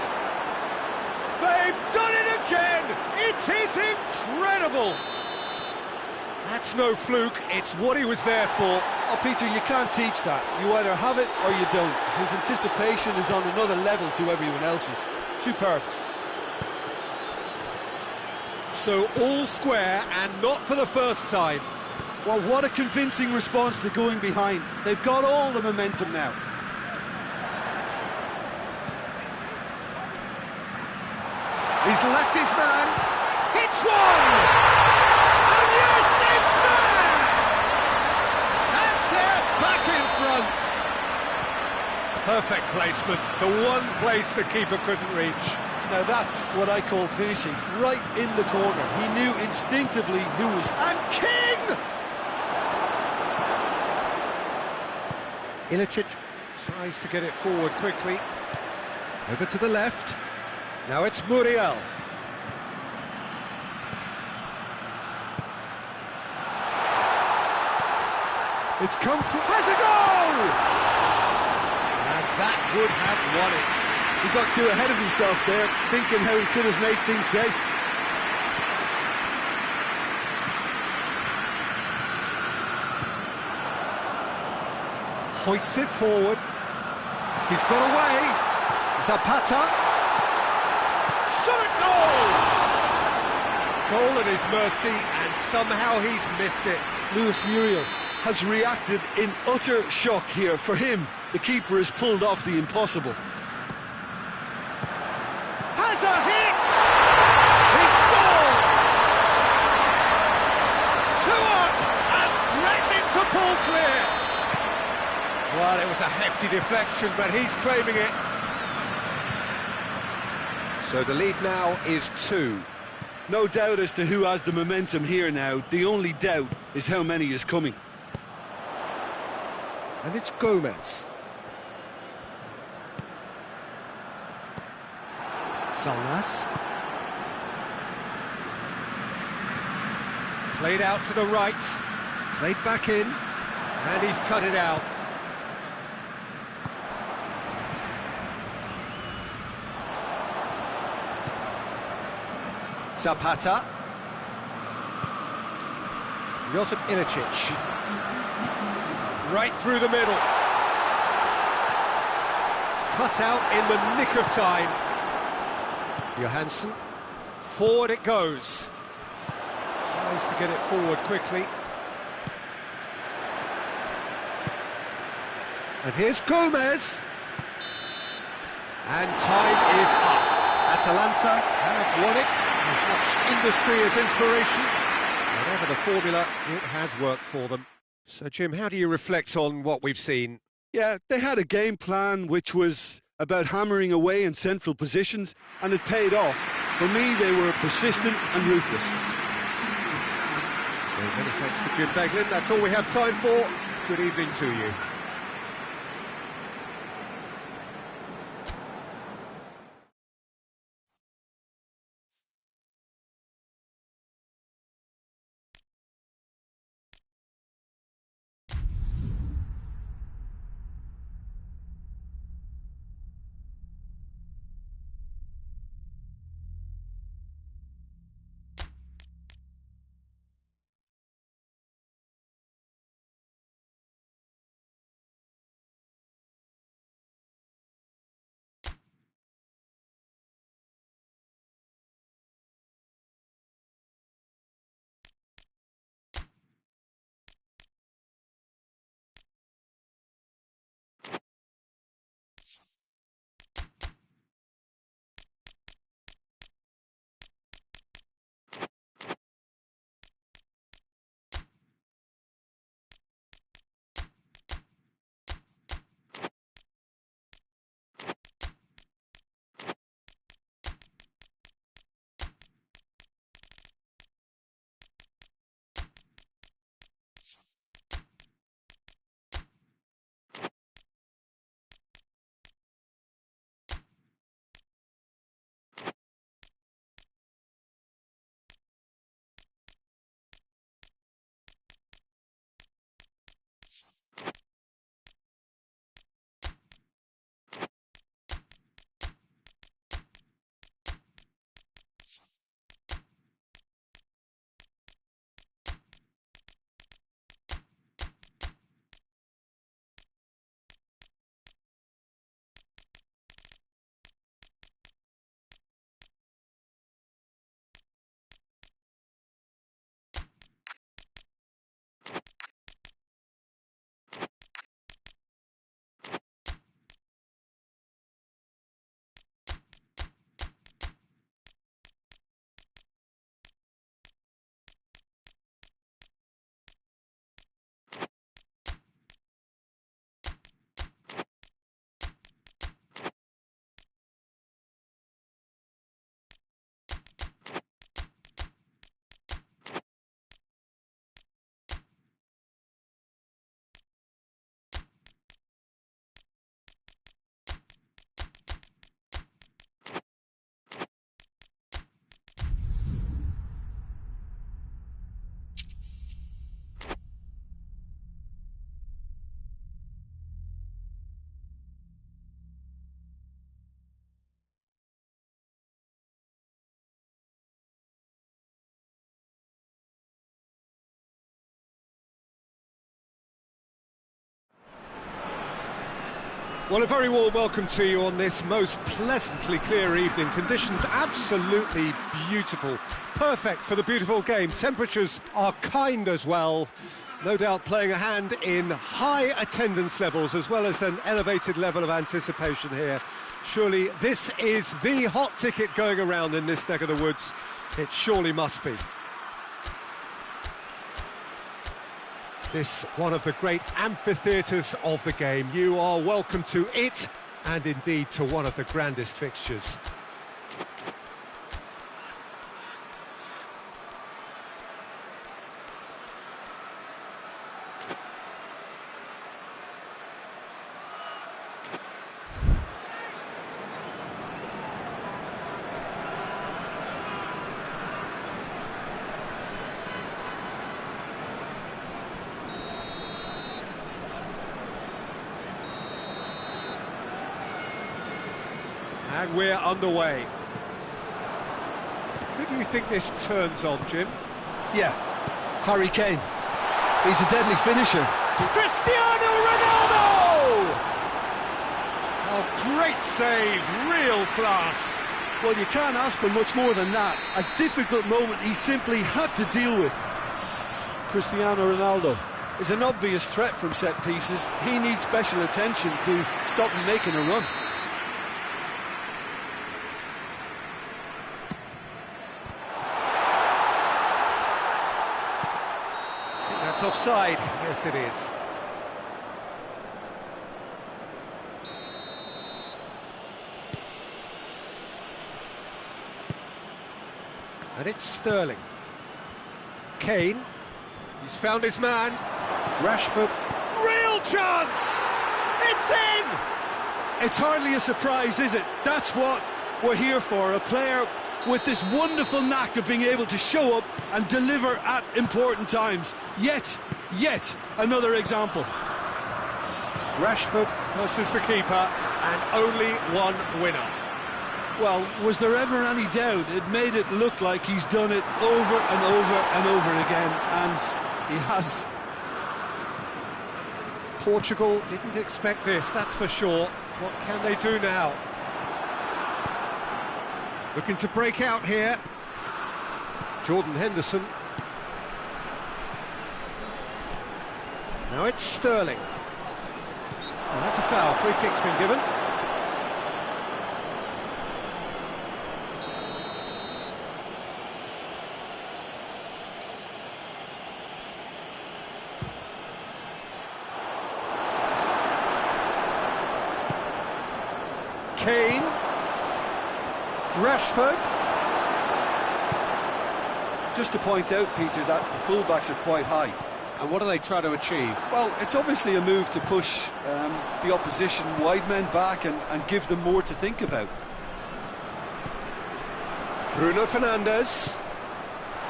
They've done it again! It is incredible! That's no fluke, it's what he was there for. Oh, Peter, you can't teach that. You either have it or you don't. His anticipation is on another level to everyone else's. Superb. So all square, and not for the first time. Well, what a convincing response to going behind. They've got all the momentum now. He's left his man. Hits one! And yes, it's there! And they're back in front. Perfect placement. The one place the keeper couldn't reach. Now that's what I call finishing. Right in the corner. He knew instinctively who was... And King! Ilicic tries to get it forward quickly. Over to the left. Now it's Muriel. It's come from... Has a goal! And that would have won it. He got too ahead of himself there, thinking how he could have made things safe. Hoists it forward. He's got away. Zapata. Shot at goal! Goal at his mercy, and somehow he's missed it. Luis Muriel has reacted in utter shock here. For him, the keeper has pulled off the impossible. Has a hit! He scored! 2 up and threatening to pull clear. Well, it was a hefty deflection, but he's claiming it. So the lead now is 2. No doubt as to who has the momentum here now. The only doubt is how many is coming. And it's Gomez. Salnas. Played out to the right. Played back in. And he's cut it out. Zapata. Josip Ilicic. Right through the middle. Cut out in the nick of time. Johansson. Forward it goes. Tries to get it forward quickly. And here's Gomez. And time is up. Atalanta have won it. As much industry as inspiration. Whatever the formula, it has worked for them. So, Jim, how do you reflect on what we've seen? Yeah, they had a game plan which was about hammering away in central positions, and it paid off. For me, they were persistent and ruthless. So many thanks to Jim Beglin. That's all we have time for. Good evening to you. Well, a very warm welcome to you on this most pleasantly clear evening. Conditions absolutely beautiful. Perfect for the beautiful game. Temperatures are kind as well. No doubt playing a hand in high attendance levels as well as an elevated level of anticipation here. Surely this is the hot ticket going around in this neck of the woods. It surely must be. this one of the great amphitheatres of the game. You are welcome to it, and indeed to one of the grandest fixtures. And we're underway. Who do you think this turns on, Jim? Yeah, Harry Kane. He's a deadly finisher. Cristiano Ronaldo! Oh, great save, real class. Well, you can't ask for much more than that. A difficult moment he simply had to deal with. Cristiano Ronaldo is an obvious threat from set pieces. He needs special attention to stop him making a run. That's offside. Yes, it is. And it's Sterling. Kane. He's found his man. Rashford. Real chance! It's in! It's hardly a surprise, is it? That's what we're here for. A player with this wonderful knack of being able to show up and deliver at important times. Yet another example. Rashford versus the keeper, and only one winner. Well, was there ever any doubt? It made it look like he's done it over and over and over again, and he has. Portugal didn't expect this, that's for sure. What can they do now? Looking to break out here. Jordan Henderson. Now it's Sterling. Well, that's a foul. Free kick's been given. Kane. Rashford. Just to point out, Peter, that the fullbacks are quite high. And what do they try to achieve? Well, it's obviously a move to push the opposition wide men back and give them more to think about. Bruno Fernandes.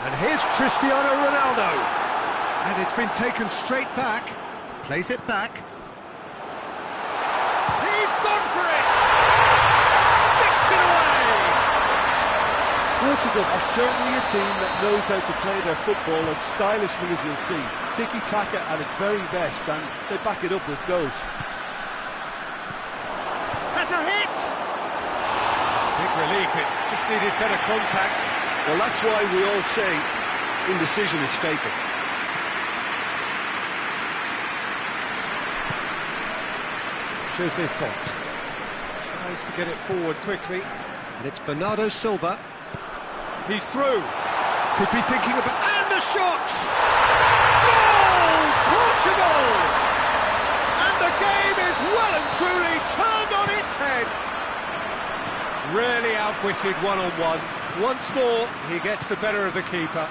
And here's Cristiano Ronaldo. And it's been taken straight back. Plays it back. He's gone for it! Sticks it away! Portugal are certainly a team that knows how to play their football as stylishly as you'll see. Tiki-taka at its very best, and they back it up with goals. Has a hit! Big relief, it just needed better contact. Well, that's why we all say indecision is fatal. Jose Font tries to get it forward quickly, and it's Bernardo Silva. He's through. Could be thinking about... And the shot! Goal! Portugal! And the game is well and truly turned on its head. Really outwitted one-on-one. Once more, he gets the better of the keeper.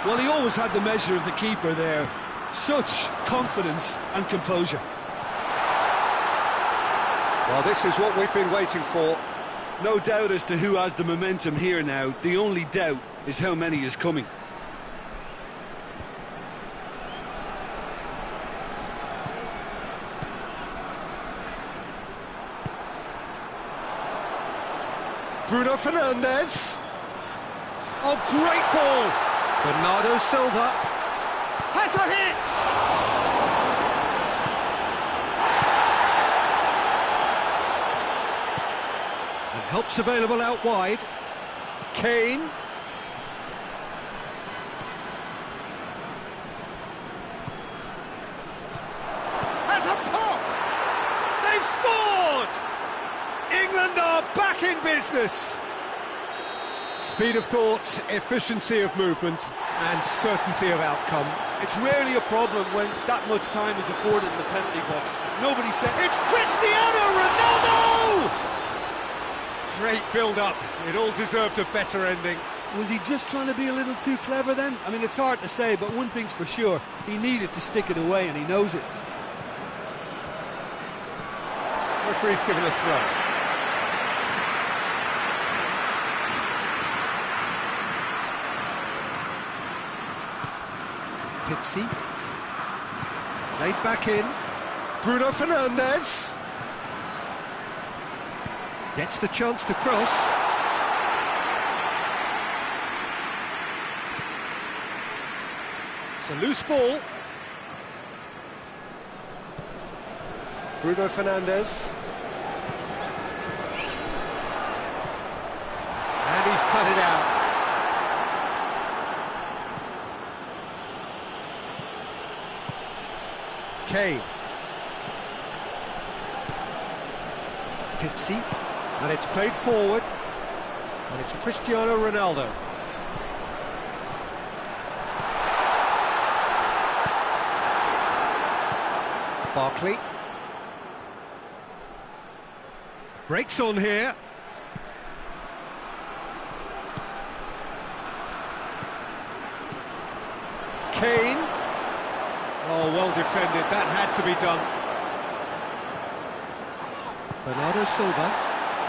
Well, he always had the measure of the keeper there. Such confidence and composure. Well, this is what we've been waiting for. No doubt as to who has the momentum here now. The only doubt is how many is coming. Bruno Fernandes. Oh, great ball. Bernardo Silva has a hit. And help's available out wide. Kane. Has a pop. They've scored. England are back in business. Speed of thought, efficiency of movement, and certainty of outcome. It's rarely a problem when that much time is afforded in the penalty box. Nobody said, It's Cristiano Ronaldo! Great build-up. It all deserved a better ending. was he just trying to be a little too clever then? I mean, it's hard to say, but one thing's for sure, he needed to stick it away and he knows it. Referee's given a throw. Pizzi. Played back in. Bruno Fernandes. Gets the chance to cross. It's a loose ball. Bruno Fernandes. And he's cut it out. Kane. Pizzi. And it's played forward. And it's Cristiano Ronaldo. Barkley. Breaks on here. Kane. Oh, well defended. That had to be done. Bernardo Silva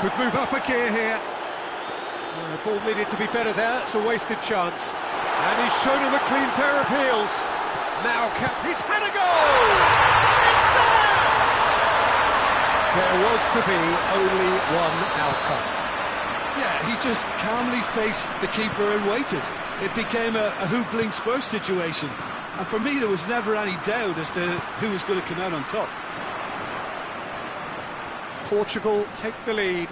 could move up a gear here. The ball needed to be better there. It's a wasted chance. And he's shown him a clean pair of heels. Now he's had a goal! It's there! There was to be only one outcome. Yeah, he just calmly faced the keeper and waited. It became a who blinks first situation. And for me, there was never any doubt as to who was going to come out on top. Portugal take the lead.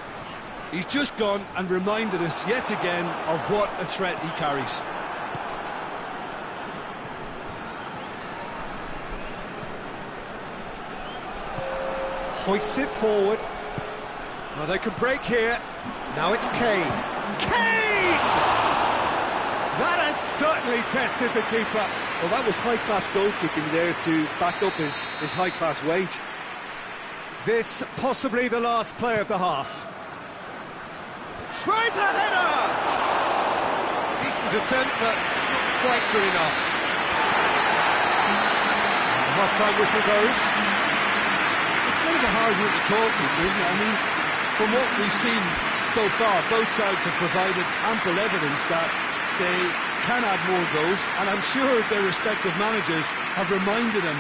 He's just gone and reminded us yet again of what a threat he carries. Hoists it forward. Well, they could break here. Now it's Kane. Kane! That has certainly tested the keeper. Well, that was high-class goal-kicking there to back up his high-class wage. This possibly the last play of the half. Tries a header! Decent attempt, but not quite good enough. The half-time whistle goes. It's kind of a hard one to call, Peter, isn't it? I mean, from what we've seen so far, both sides have provided ample evidence that they can add more goals, and I'm sure their respective managers have reminded them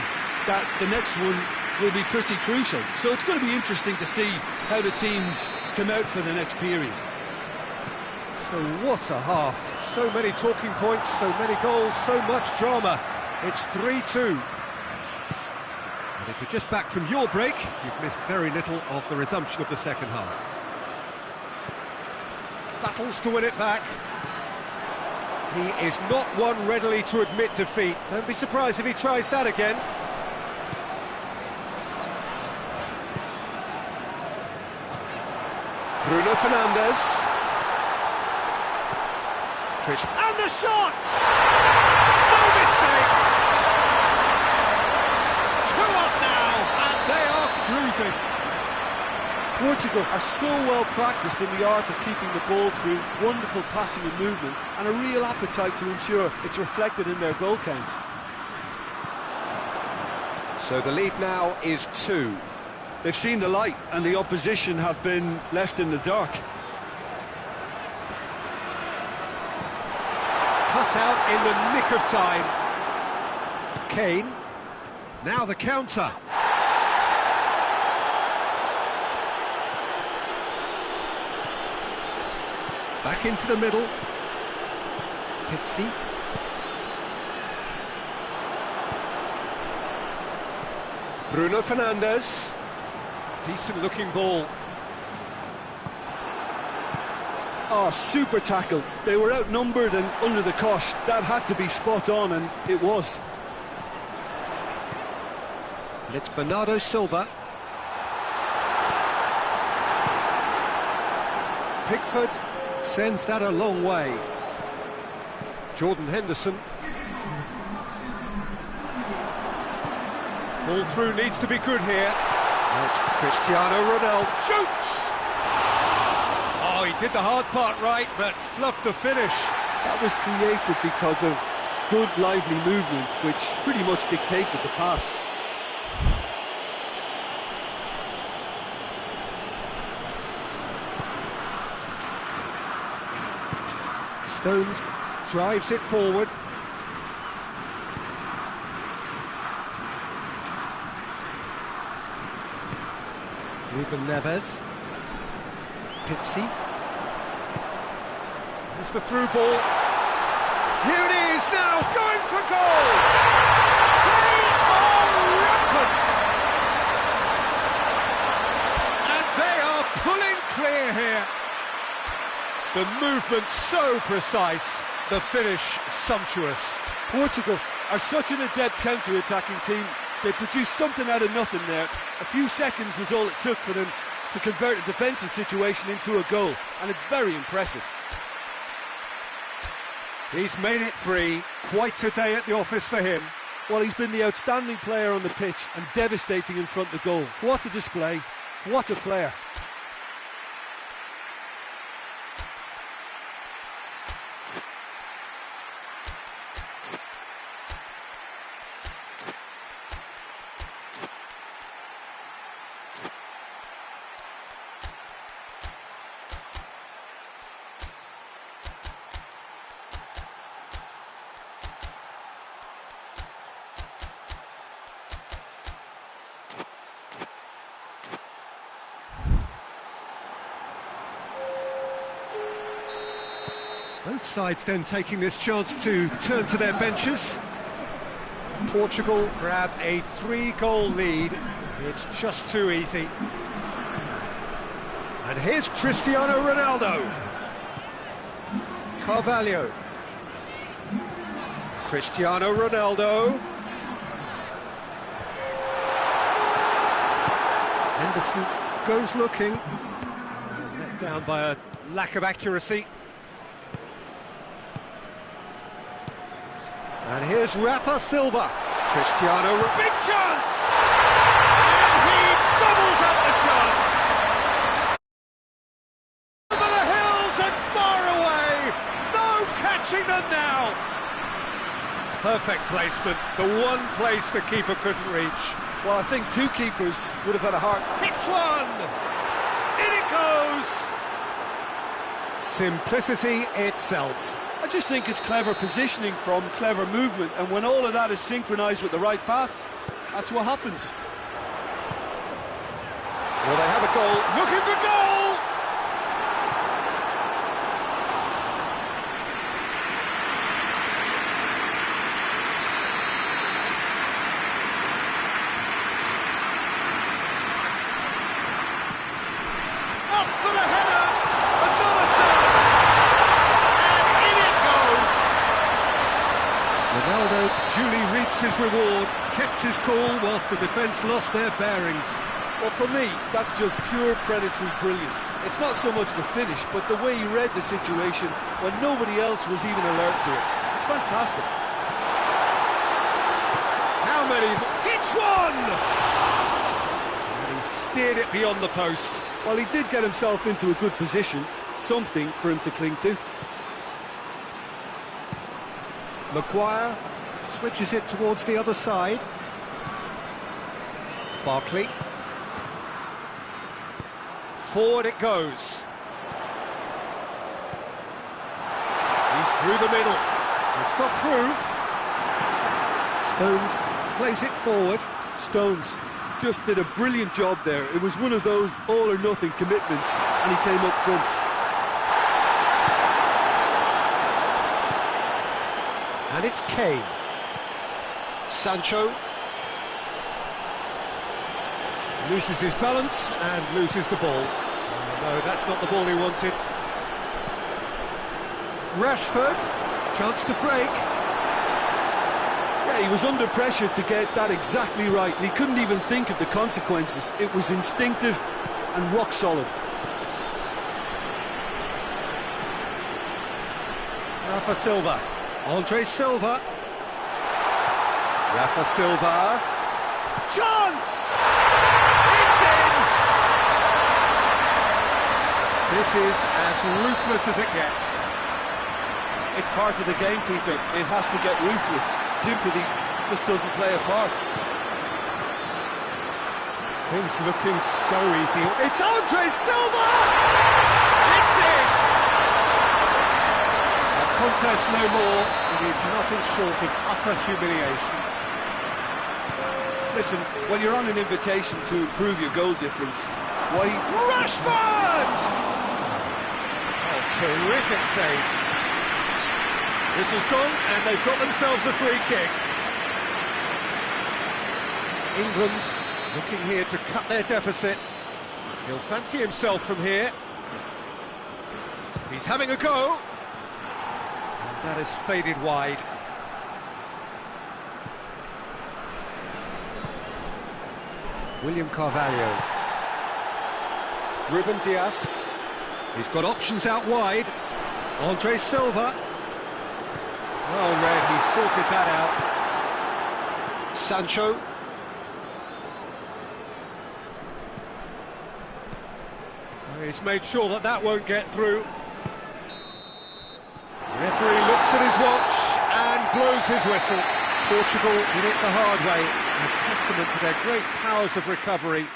that the next one will be pretty crucial. So it's going to be interesting to see how the teams come out for the next period. So what a half. So many talking points, so many goals, so much drama. It's 3-2. And if you're just back from your break, you've missed very little of the resumption of the second half. Battles to win it back. He is not one readily to admit defeat. Don't be surprised if he tries that again. Bruno Fernandes. And the shot! No mistake! 2 up now, and they are cruising. Portugal are so well practiced in the art of keeping the ball through wonderful passing and movement, and a real appetite to ensure it's reflected in their goal count. So the lead now is 2. They've seen the light, and the opposition have been left in the dark. Cut out in the nick of time. Kane. Now the counter. Back into the middle. Pizzi. Bruno Fernandes. Decent looking ball. Oh, super tackle. They were outnumbered and under the cosh. That had to be spot on, and it was. And it's Bernardo Silva. Pickford. Sends that a long way. Jordan Henderson. Ball through needs to be good here. It's Cristiano Ronaldo. Shoots! Oh, he did the hard part right, but fluffed the finish. That was created because of good, lively movement, which pretty much dictated the pass. Stones drives it forward. Ruben Neves. Pizzi. There's the through ball. Here it is now, going for goal! They are rampant! And they are pulling clear here. The movement so precise, the finish sumptuous. Portugal are such an adept counter-attacking team. They produced something out of nothing there. A few seconds was all it took for them to convert a defensive situation into a goal, and it's very impressive. He's made it 3, quite a day at the office for him. Well, he's been the outstanding player on the pitch and devastating in front of goal. What a display, what a player. Both sides then taking this chance to turn to their benches. Portugal grab a 3-goal lead. It's just too easy. And here's Cristiano Ronaldo. Carvalho. Cristiano Ronaldo. Henderson goes looking. Let down by a lack of accuracy. And here's Rafa Silva. Cristiano, big chance! And he doubles up the chance! Over the hills and far away! No catching them now! Perfect placement, the one place the keeper couldn't reach. Well, I think two keepers would have had a heart. Hits one! In it goes! Simplicity itself. I just think it's clever positioning from clever movement, and when all of that is synchronised with the right pass, that's what happens. Well, they have a goal. Looking for goal! Up for the header! Another chance! And in it goes! Ronaldo duly reaps his reward, kept his cool whilst the defence lost their bearings. Well, for me, that's just pure predatory brilliance. It's not so much the finish, but the way he read the situation when nobody else was even alert to it. It's fantastic. How many? Hits one! And he steered it beyond the post. Well, he did get himself into a good position, something for him to cling to. Maguire switches it towards the other side. Barkley. Forward it goes. He's through the middle. It's got through. Stones plays it forward. Stones just did a brilliant job there. It was one of those all-or-nothing commitments, and he came up front. And it's Kane. Sancho loses his balance and loses the ball. Oh, no, that's not the ball he wanted. Rashford, chance to break. Yeah, he was under pressure to get that exactly right, and he couldn't even think of the consequences. It was instinctive and rock solid. Rafa Silva. Andre Silva. Rafa Silva. Chance! It's in! This is as ruthless as it gets. It's part of the game, Peter. It has to get ruthless. Sympathy just doesn't play a part. Things looking so easy. It's Andre Silva! It's in! A contest no more. It is nothing short of utter humiliation. Listen, when you're on an invitation to improve your goal difference, why... Rashford! Oh, terrific save. This is gone, and they've got themselves a free kick. England looking here to cut their deficit. He'll fancy himself from here. He's having a go. And that has faded wide. William Carvalho. Ruben Dias. He's got options out wide. Andre Silva. Well read, he sorted that out. Sancho. He's made sure that that won't get through. The referee looks at his watch and blows his whistle. Portugal did it the hard way. A testament to their great powers of recovery.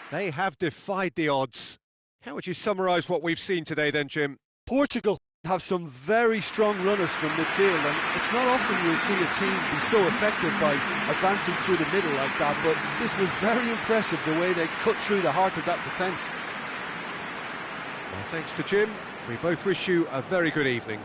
They have defied the odds. How would you summarise what we've seen today then, Jim? Portugal have some very strong runners from midfield, and it's not often you'll see a team be so effective by advancing through the middle like that, but this was very impressive the way they cut through the heart of that defence. Well, thanks to Jim. We both wish you a very good evening.